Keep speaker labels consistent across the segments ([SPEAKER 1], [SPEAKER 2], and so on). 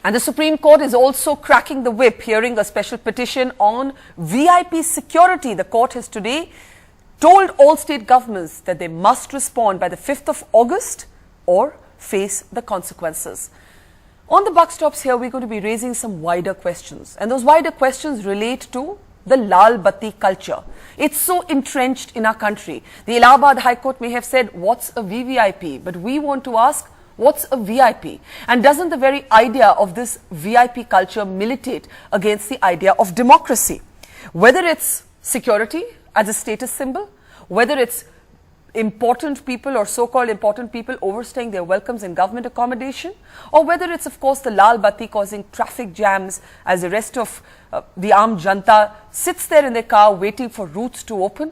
[SPEAKER 1] And the Supreme Court is also cracking the whip, hearing a special petition on VIP security. The court has today told all state governments that they must respond by the 5th of August or face the consequences. On the buck stops here, we're going to be raising some wider questions. And those wider questions relate to the Lal Batti culture. It's so entrenched in our country. The Allahabad High Court may have said, what's a VVIP? But we want to ask, what's a VIP? And doesn't the very idea of this VIP culture militate against the idea of democracy? Whether it's security as a status symbol, whether it's important people or so-called important people overstaying their welcomes in government accommodation, or whether it's, of course, the Lal Batti causing traffic jams as the rest of the Aam Janta sits there in their car waiting for routes to open.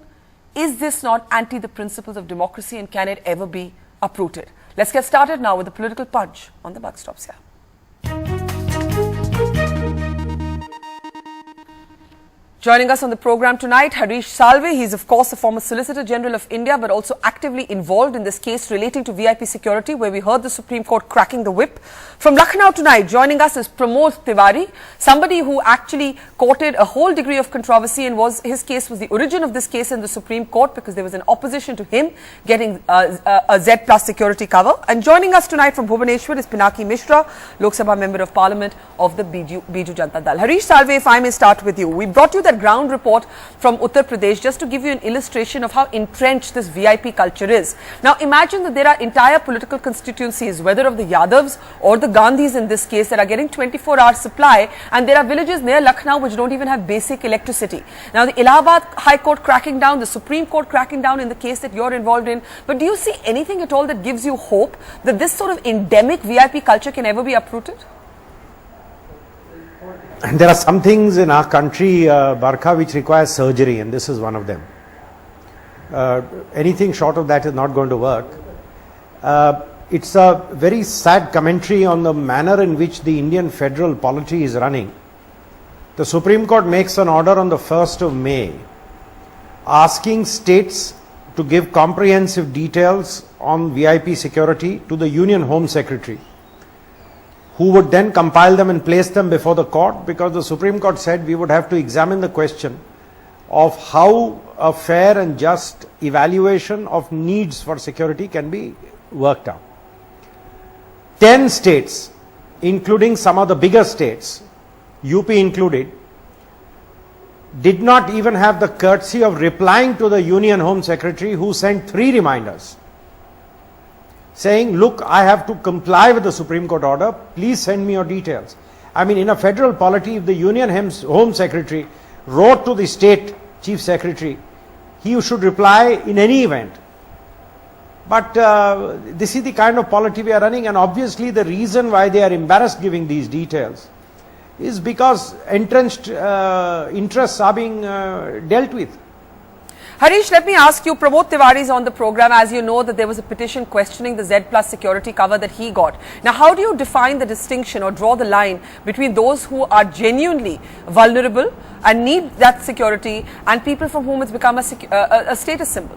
[SPEAKER 1] Is this not anti the principles of democracy, and can it ever be uprooted? Let's get started now with the political punch on the buck stops here. Joining us on the program tonight, Harish Salve. He is, of course, the former Solicitor General of India, but also actively involved in this case relating to VIP security, where we heard the Supreme Court cracking the whip. From Lucknow tonight, joining us is Pramod Tiwari, somebody who actually courted a whole degree of controversy, and his case was the origin of this case in the Supreme Court because there was an opposition to him getting a Z plus security cover. And joining us tonight from Bhubaneswar is Pinaki Mishra, Lok Sabha Member of Parliament of the Biju Janata Dal. Harish Salve, if I may start with you. We brought you that ground report from Uttar Pradesh just to give you an illustration of how entrenched this VIP culture is. Now imagine that there are entire political constituencies, whether of the Yadavs or the Gandhis in this case, that are getting 24-hour supply, and there are villages near Lucknow which don't even have basic electricity. Now the Allahabad High Court cracking down, the Supreme Court cracking down in the case that you're involved in, but do you see anything at all that gives you hope that this sort of endemic VIP culture can ever be uprooted?
[SPEAKER 2] And there are some things in our country, Barkha, which require surgery, and this is one of them. Anything short of that is not going to work. It's a very sad commentary on the manner in which the Indian federal polity is running. The Supreme Court makes an order on the 1st of May asking states to give comprehensive details on VIP security to the Union Home Secretary, who would then compile them and place them before the court, because the Supreme Court said we would have to examine the question of how a fair and just evaluation of needs for security can be worked out. 10 states, including some of the bigger states, UP included, did not even have the courtesy of replying to the Union Home Secretary, who sent 3 reminders saying, look, I have to comply with the Supreme Court order, please send me your details. I mean, in a federal polity, if the Union Home Secretary wrote to the State Chief Secretary, he should reply in any event. But this is the kind of polity we are running, and obviously the reason why they are embarrassed giving these details is because entrenched interests are being dealt with.
[SPEAKER 1] Harish, let me ask you, Pramod Tiwari is on the program. As you know, that there was a petition questioning the Z plus security cover that he got. Now, how do you define the distinction or draw the line between those who are genuinely vulnerable and need that security and people from whom it's become a status symbol?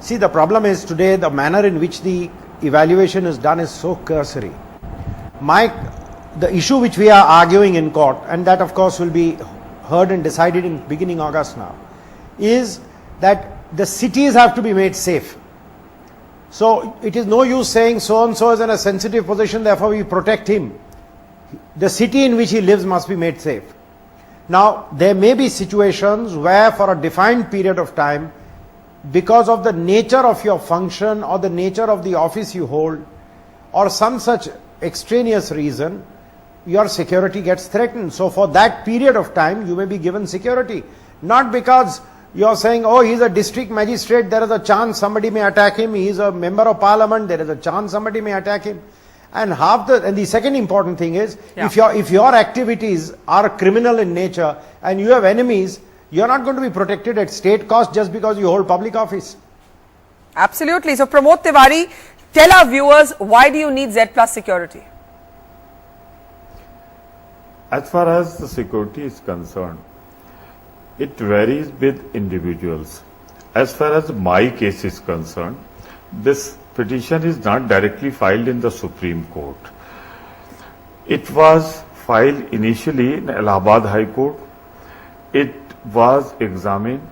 [SPEAKER 2] See, the problem is today the manner in which the evaluation is done is so cursory. The issue which we are arguing in court, and that of course will be heard and decided in beginning August now, is that the cities have to be made safe. So it is no use saying so and so is in a sensitive position, therefore we protect him. The city in which he lives must be made safe. Now there may be situations where for a defined period of time, because of the nature of your function or the nature of the office you hold or some such extraneous reason, your security gets threatened. So for that period of time you may be given security, not because you are saying, oh, he is a district magistrate, there is a chance somebody may attack him. He is a member of parliament, there is a chance somebody may attack him. And the second important thing is, if your activities are criminal in nature and you have enemies, you are not going to be protected at state cost just because you hold public office.
[SPEAKER 1] Absolutely. So Pramod Tiwari, tell our viewers, why do you need Z plus security?
[SPEAKER 3] As far as the security is concerned, it varies with individuals. As far as my case is concerned, this petition is not directly filed in the Supreme Court. It was filed initially in Allahabad High Court. It was examined,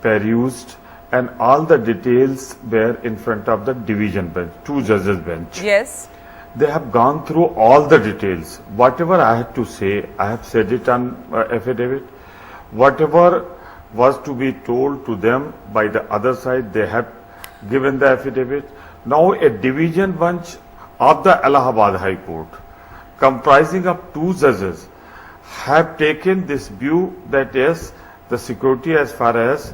[SPEAKER 3] perused, and all the details were in front of the division bench, 2 judges bench.
[SPEAKER 1] Yes.
[SPEAKER 3] They have gone through all the details. Whatever I had to say, I have said it on affidavit. Whatever was to be told to them by the other side, they have given the affidavit. Now a division bench of the Allahabad High Court, comprising of 2 judges, have taken this view that yes, the security as far as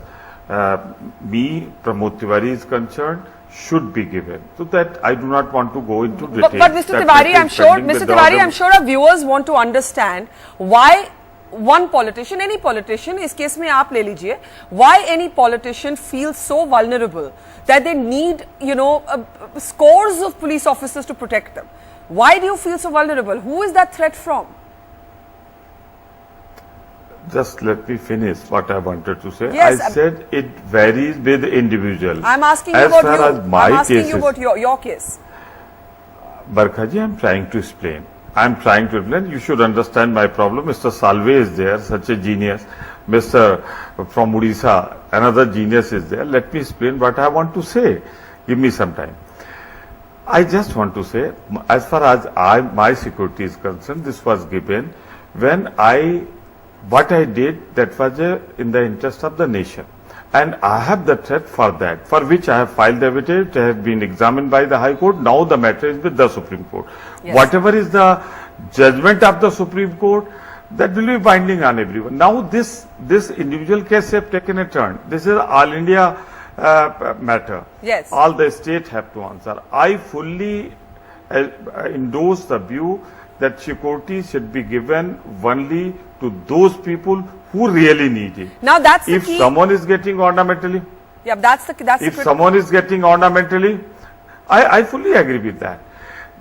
[SPEAKER 3] me, Pramod Tiwari is concerned, should be given. So that I do not want to go into detail.
[SPEAKER 1] But Mr. Tiwari, I'm sure our viewers want to understand why one politician, any politician, इस case में आप ले लीजिए, why any politician feels so vulnerable that they need, scores of police officers to protect them. Why do you feel so vulnerable? Who is that threat from?
[SPEAKER 3] Just let me finish what I wanted to say.
[SPEAKER 1] Yes,
[SPEAKER 3] I said it varies with individual.
[SPEAKER 1] I'm asking you
[SPEAKER 3] as
[SPEAKER 1] about
[SPEAKER 3] far
[SPEAKER 1] you.
[SPEAKER 3] As my
[SPEAKER 1] I'm asking
[SPEAKER 3] cases,
[SPEAKER 1] you about your case.
[SPEAKER 3] Barkhaji, I'm trying to explain. You should understand my problem. Mr. Salve is there, such a genius. Mr. from Odisha, another genius is there. Let me explain what I want to say. Give me some time. I just want to say, as far as my security is concerned, this was given when what I did, that was in the interest of the nation. And I have the threat for that, for which I have filed the affidavit, it has been examined by the High Court. Now the matter is with the Supreme Court.
[SPEAKER 1] Yes.
[SPEAKER 3] Whatever is the judgment of the Supreme Court, that will be binding on everyone. Now this individual case have taken a turn. This is all India matter.
[SPEAKER 1] Yes.
[SPEAKER 3] All the state have to answer. I fully endorse the view that security should be given only to those people who really need it.
[SPEAKER 1] Now that's the
[SPEAKER 3] if
[SPEAKER 1] key.
[SPEAKER 3] someone is getting ornamentally,
[SPEAKER 1] Yeah, that's the
[SPEAKER 3] if someone is getting ornamentally, I fully agree with that.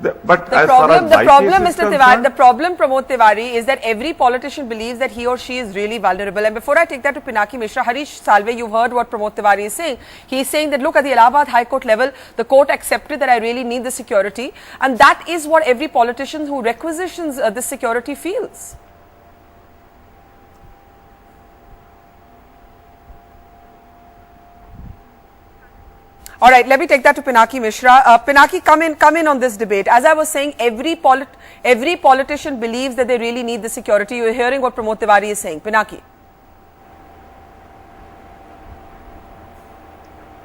[SPEAKER 3] But
[SPEAKER 1] The
[SPEAKER 3] as
[SPEAKER 1] problem,
[SPEAKER 3] far as my case is
[SPEAKER 1] Mr. Tiwari,
[SPEAKER 3] concerned,
[SPEAKER 1] the problem, Pramod Tiwari, is that every politician believes that he or she is really vulnerable. And before I take that to Pinaki Mishra, Harish Salve, you've heard what Pramod Tiwari is saying. He's saying that, look, at the Allahabad High Court level, the court accepted that I really need the security. And that is what every politician who requisitions this security feels. All right, let me take that to Pinaki Mishra. Pinaki, come in on this debate. As I was saying, every politician believes that they really need the security. You're hearing what Pramod Tiwari is saying. Pinaki.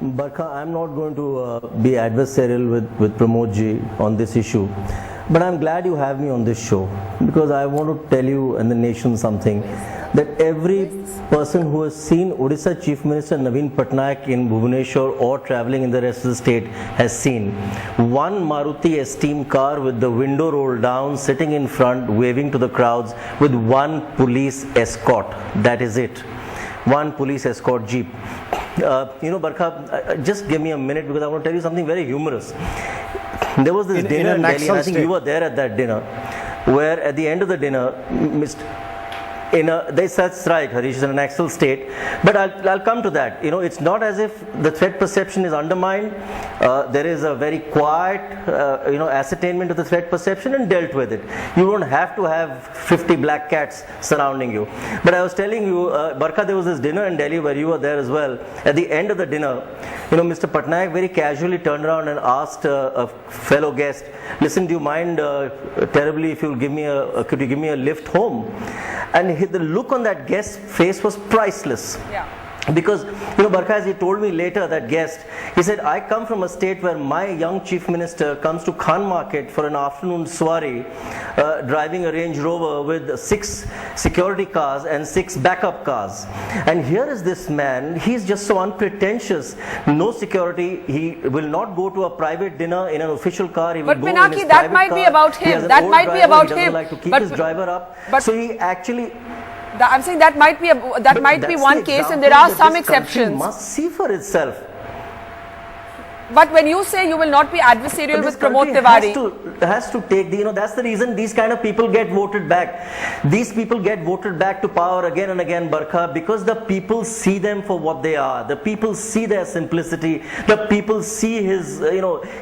[SPEAKER 4] Barkha, I'm not going to be adversarial with Pramod ji on this issue, but I'm glad you have me on this show, because I want to tell you and the nation something, that every person who has seen Odisha Chief Minister Naveen Patnaik in Bhubaneswar or travelling in the rest of the state has seen one Maruti Esteem car with the window rolled down, sitting in front, waving to the crowds with one police escort. That is it. One police escort jeep. Barkha, just give me a minute, because I want to tell you something very humorous. There was this dinner in Delhi, and I think you were there at that dinner, where at the end of the dinner, that's right, Harish, is in an Naxal state, but I'll come to that. It's not as if the threat perception is undermined. There is a very quiet, ascertainment of the threat perception and dealt with it. You don't have to have 50 black cats surrounding you. But I was telling you, Barkha, there was this dinner in Delhi where you were there as well. At the end of the dinner, Mr. Patnaik very casually turned around and asked a fellow guest, listen, do you mind terribly if you'll could you give me a lift home? And the look on that guest's face was priceless.
[SPEAKER 1] Yeah.
[SPEAKER 4] Because, Barkha, as he told me later, that guest, he said, I come from a state where my young chief minister comes to Khan Market for an afternoon soiree, driving a Range Rover with 6 security cars and 6 backup cars. And here is this man, he's just so unpretentious, no security, he will not go to a private dinner in an official car, he will go
[SPEAKER 1] Pinaki,
[SPEAKER 4] in his
[SPEAKER 1] that
[SPEAKER 4] private
[SPEAKER 1] might
[SPEAKER 4] car.
[SPEAKER 1] be about him.
[SPEAKER 4] He has an
[SPEAKER 1] That
[SPEAKER 4] old
[SPEAKER 1] might be
[SPEAKER 4] driver,
[SPEAKER 1] about
[SPEAKER 4] he doesn't
[SPEAKER 1] him.
[SPEAKER 4] like to keep
[SPEAKER 1] But-
[SPEAKER 4] his driver up.
[SPEAKER 1] but-
[SPEAKER 4] So he actually...
[SPEAKER 1] I'm saying that might be
[SPEAKER 4] But
[SPEAKER 1] one
[SPEAKER 4] that's
[SPEAKER 1] case,
[SPEAKER 4] the
[SPEAKER 1] and there are
[SPEAKER 4] example
[SPEAKER 1] some
[SPEAKER 4] that this country
[SPEAKER 1] exceptions.
[SPEAKER 4] must see for itself.
[SPEAKER 1] But when you say you will not be adversarial
[SPEAKER 4] But
[SPEAKER 1] with
[SPEAKER 4] this
[SPEAKER 1] Pramod
[SPEAKER 4] country
[SPEAKER 1] Tiwari,
[SPEAKER 4] has to take the, that's the reason these kind of people get voted back. These people get voted back to power again and again, Barkha, because the people see them for what they are. The people see their simplicity. The people see his,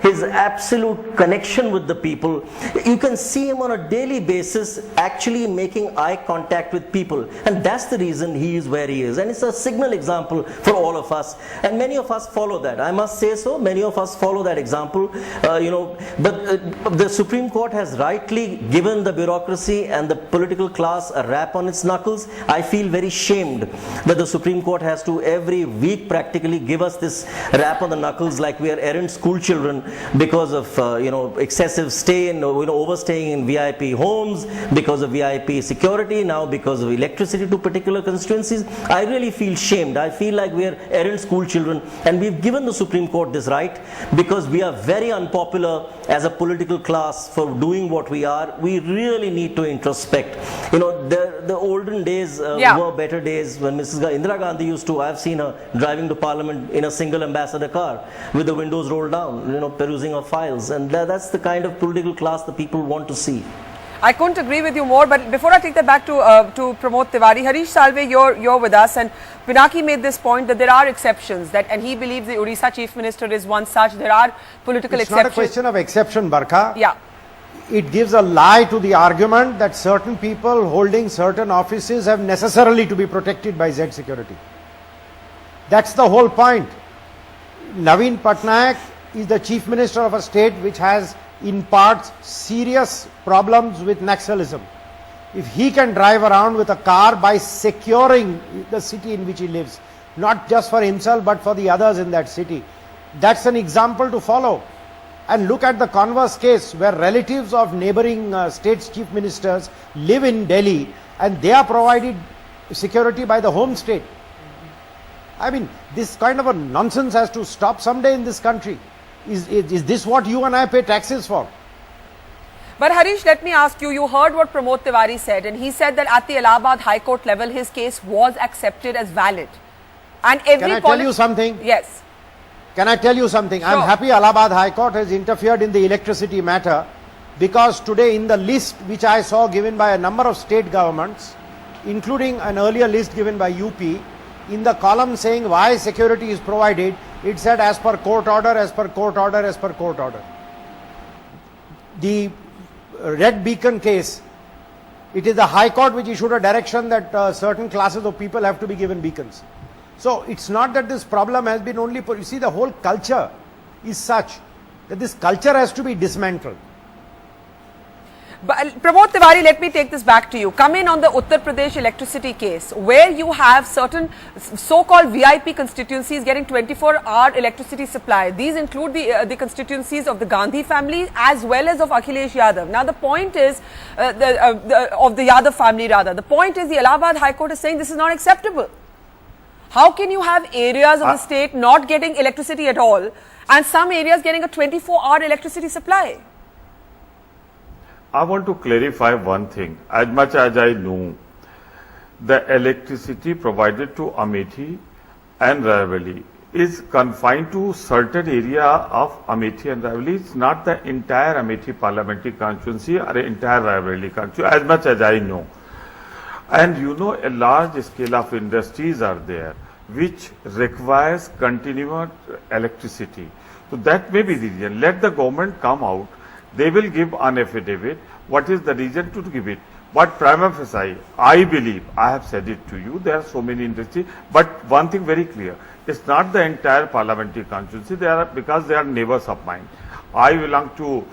[SPEAKER 4] his absolute connection with the people. You can see him on a daily basis actually making eye contact with people, and that's the reason he is where he is. And it's a signal example for all of us, and many of us follow that. I must say so. Many of us follow that example, but the Supreme Court has rightly given the bureaucracy and the political class a rap on its knuckles. I feel very shamed that the Supreme Court has to every week practically give us this rap on the knuckles like we are errant school children because of excessive stay and overstaying in VIP homes, because of VIP security, now because of electricity to particular constituencies. I really feel shamed. I feel like we are errant school children, and we've given the Supreme Court this right because we are very unpopular as a political class for doing what we are. We really need to introspect. The olden days were better days when Indira Gandhi used to, I've seen her driving to Parliament in a single ambassador car with the windows rolled down, perusing of files, and that's the kind of political class the people want to see.
[SPEAKER 1] I couldn't agree with you more, but before I take that back to Pramod Tiwari, Harish Salve, you're with us, and Pinaki made this point that there are exceptions, and he believes the Odisha Chief Minister is one such. There are political exceptions.
[SPEAKER 2] It's not a question of exception, Barkha.
[SPEAKER 1] Yeah.
[SPEAKER 2] It gives a lie to the argument that certain people holding certain offices have necessarily to be protected by Z security. That's the whole point. Naveen Patnaik is the Chief Minister of a state which has in parts serious problems with Naxalism. If he can drive around with a car by securing the city in which he lives, not just for himself but for the others in that city, that's an example to follow. And look at the converse case where relatives of neighboring states' chief ministers live in Delhi and they are provided security by the home state. I mean, this kind of a nonsense has to stop someday in this country. Is this what you and I pay taxes for?
[SPEAKER 1] But Harish, let me ask you, you heard what Pramod Tiwari said, and he said that at the Allahabad High Court level, his case was accepted as valid. And every
[SPEAKER 2] Can I tell you something?
[SPEAKER 1] Yes.
[SPEAKER 2] Can I tell you something?
[SPEAKER 1] Sure.
[SPEAKER 2] I am happy Allahabad High Court has interfered in the electricity matter, because today in the list which I saw given by a number of state governments, including an earlier list given by UP, in the column saying why security is provided, it said as per court order, as per court order, as per court order. The Red Beacon case, it is the High Court which issued a direction that certain classes of people have to be given beacons. So it's not that this problem has been only, you see, the whole culture is such that this culture has to be dismantled.
[SPEAKER 1] But Pramod Tiwari, let me take this back to you. Come in on the Uttar Pradesh electricity case, where you have certain so-called VIP constituencies getting 24-hour electricity supply. These include the constituencies of the Gandhi family as well as of Akhilesh Yadav. Now, the point is, of the Yadav family rather, the point is the Allahabad High Court is saying this is not acceptable. How can you have areas of the state not getting electricity at all and some areas getting a 24-hour electricity supply?
[SPEAKER 3] I want to clarify one thing. As much as I know, the electricity provided to Amethi and Raebareli is confined to certain area of Amethi and Raebareli. It's not the entire Amethi parliamentary constituency or entire Raebareli constituency, as much as I know. And a large scale of industries are there which requires continuous electricity. So that may be the reason. Let the government come out. They will give an affidavit. What is the reason to give it? But prima facie, I believe, I have said it to you, there are so many industries. But one thing very clear, it's not the entire parliamentary constituency. Because they are neighbors of mine. I belong to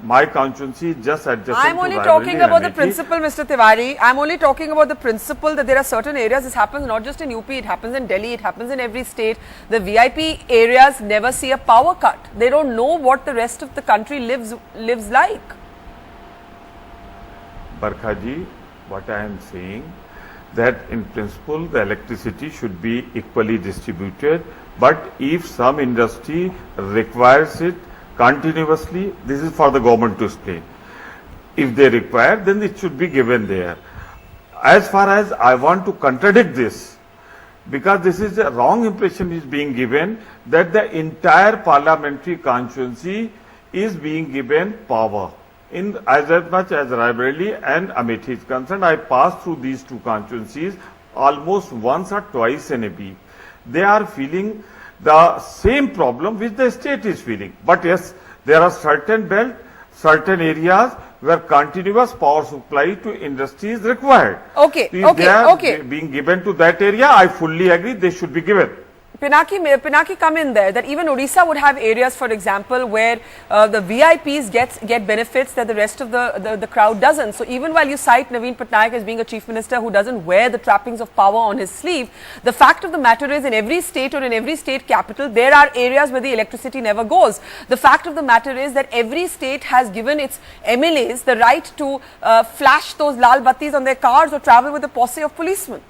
[SPEAKER 3] my constituency just adjacent
[SPEAKER 1] I'm only talking about the principle, Mr. Tiwari. I'm only talking about the principle that there are certain areas. This happens not just in UP, it happens in Delhi, it happens in every state. The VIP areas never see a power cut. They don't know what the rest of the country lives like.
[SPEAKER 3] Barkhaji, what I am saying, that in principle the electricity should be equally distributed, but if some industry requires it continuously, this is for the government to explain. If they require, then it should be given there. As far as I want to contradict this, because this is a wrong impression is being given that the entire parliamentary constituency is being given power. In as much as Raebareli and Amethi is concerned, I passed through these two constituencies almost once or twice in a week. They are feeling the same problem which the state is feeling. But yes, there are certain belts, certain areas where continuous power supply to industry is required.
[SPEAKER 1] Okay,
[SPEAKER 3] If they are
[SPEAKER 1] okay.
[SPEAKER 3] being given to that area, I fully agree they should be given.
[SPEAKER 1] Pinaki come in there that even Odisha would have areas, for example, where the VIPs get benefits that the rest of the crowd doesn't. So even while you cite Naveen Patnaik as being a chief minister who doesn't wear the trappings of power on his sleeve, the fact of the matter is in every state or in every state capital, there are areas where the electricity never goes. The fact of the matter is that every state has given its MLAs the right to flash those lal battis on their cars or travel with a posse of policemen.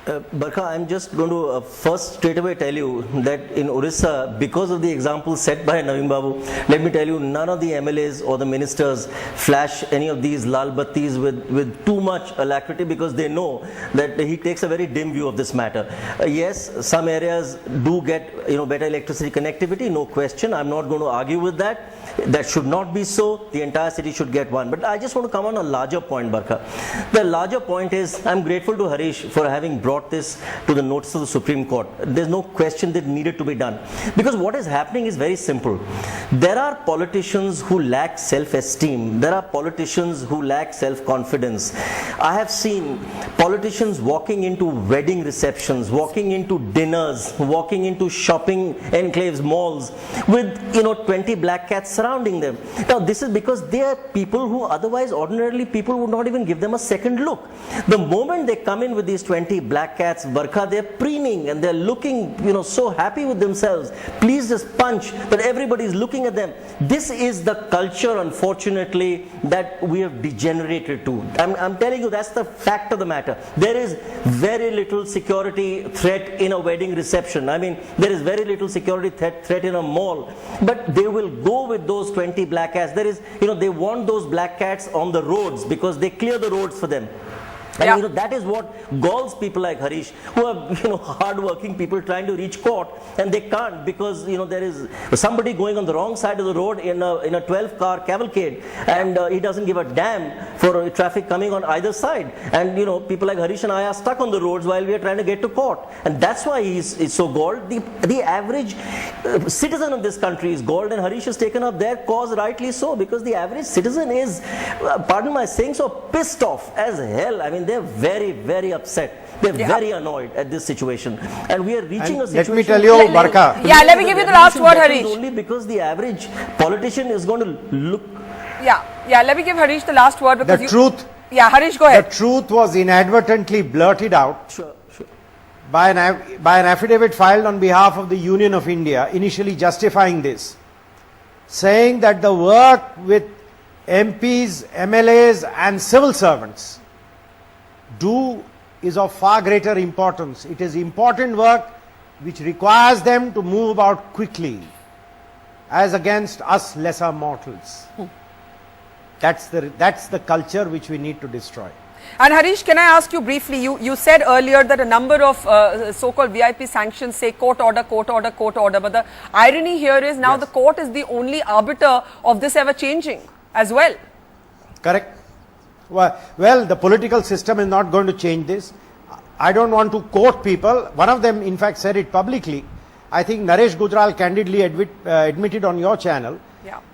[SPEAKER 4] Barkha, I'm just going to first straight away tell you that in Orissa, because of the example set by Naveen Babu, let me tell you, none of the MLAs or the ministers flash any of these lal battis with too much alacrity because they know that he takes a very dim view of this matter. Yes, some areas do get better electricity connectivity, no question. I'm not going to argue with that. That should not be so. The entire city should get one. But I just want to come on a larger point, Barkha. The larger point is, I'm grateful to Harish for having brought this to the notice of the Supreme Court. There's no question that needed to be done. Because what is happening is very simple. There are politicians who lack self-esteem. There are politicians who lack self-confidence. I have seen politicians walking into wedding receptions, walking into dinners, walking into shopping enclaves, malls, with 20 black cats surrounding them. Now this is because they are people who otherwise ordinarily people would not even give them a second look. The moment they come in with these 20 black cats, Barkha, they're preening and they're looking so happy with themselves, pleased as punch that everybody's looking at them. This is the culture, unfortunately, that we have degenerated to. I'm telling you, that's the fact of the matter. There is very little security threat in a wedding reception. I mean, there is very little security threat in a mall, but they will go with those 20 black cats. There is, they want those black cats on the roads because they clear the roads for them. And that is what galls people like Harish, who are hard-working people trying to reach court, and they can't because there is somebody going on the wrong side of the road in a 12-car cavalcade, and he doesn't give a damn for traffic coming on either side. And people like Harish and I are stuck on the roads while we are trying to get to court, and that's why he's so galled. The average citizen of this country is galled, and Harish has taken up their cause rightly so, because the average citizen is, pardon my saying so, pissed off as hell. I mean, they're very, very upset. They're very annoyed at this situation. And we are reaching a situation...
[SPEAKER 2] Let me tell you, Barkha.
[SPEAKER 1] Let me give you the last word, Harish.
[SPEAKER 4] Only because the average politician is going to look...
[SPEAKER 1] Let me give Harish the last word because
[SPEAKER 2] the truth...
[SPEAKER 1] Harish, go ahead.
[SPEAKER 2] The truth was inadvertently blurted out
[SPEAKER 4] Sure.
[SPEAKER 2] by an affidavit filed on behalf of the Union of India, initially justifying this, saying that the work with MPs, MLAs and civil servants is of far greater importance. It is important work which requires them to move about quickly as against us lesser mortals. That's the culture which we need to destroy.
[SPEAKER 1] And Harish, can I ask you briefly, you said earlier that a number of so-called VIP sanctions say court order, court order, court order, but the irony here is now the court is the only arbiter of this ever changing as well.
[SPEAKER 2] Correct. Well, the political system is not going to change this. I don't want to quote people. One of them, in fact, said it publicly. I think Naresh Gujral candidly admitted on your channel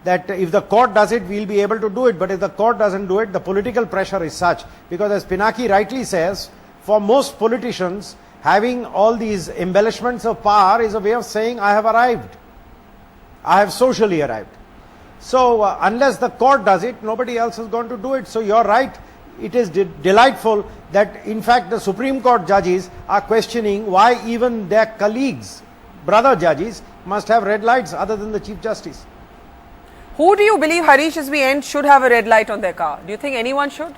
[SPEAKER 2] that if the court does it, we'll be able to do it. But if the court doesn't do it, the political pressure is such. Because as Pinaki rightly says, for most politicians, having all these embellishments of power is a way of saying, I have arrived. I have socially arrived. So unless the court does it, nobody else is going to do it. So you're right. It is delightful that in fact the Supreme Court judges are questioning why even their colleagues, brother judges, must have red lights other than the Chief Justice.
[SPEAKER 1] Who do you believe, Harish, as we end, should have a red light on their car? Do you think anyone should?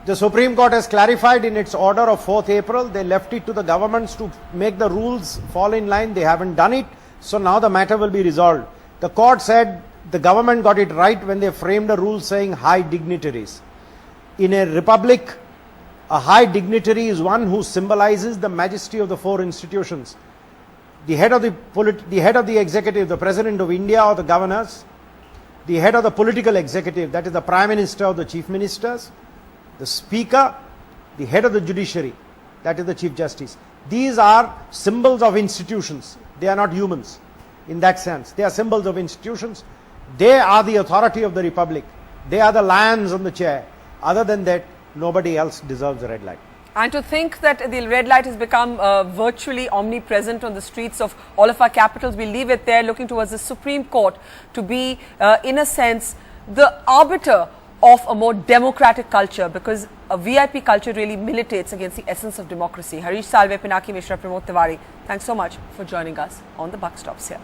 [SPEAKER 2] The Supreme Court has clarified in its order of 4th April. They left it to the governments to make the rules fall in line. They haven't done it. So now the matter will be resolved. The court said the government got it right when they framed a rule saying high dignitaries. In a republic, A high dignitary is one who symbolizes the majesty of the four institutions. The head of the executive, the President of India or the governors, the head of the political executive, that is the Prime Minister or the Chief Ministers, the Speaker, the head of the judiciary, that is the Chief Justice. These are symbols of institutions. They are not humans in that sense. They are symbols of institutions. They are the authority of the Republic. They are the lions on the chair. Other than that, nobody else deserves the red light.
[SPEAKER 1] And to think that the red light has become virtually omnipresent on the streets of all of our capitals, we leave it there, looking towards the Supreme Court to be, in a sense, the arbiter of a more democratic culture, because a VIP culture really militates against the essence of democracy. Harish Salve, Pinaki Mishra, Pramod Tiwari, thanks so much for joining us on the Buck Stops here.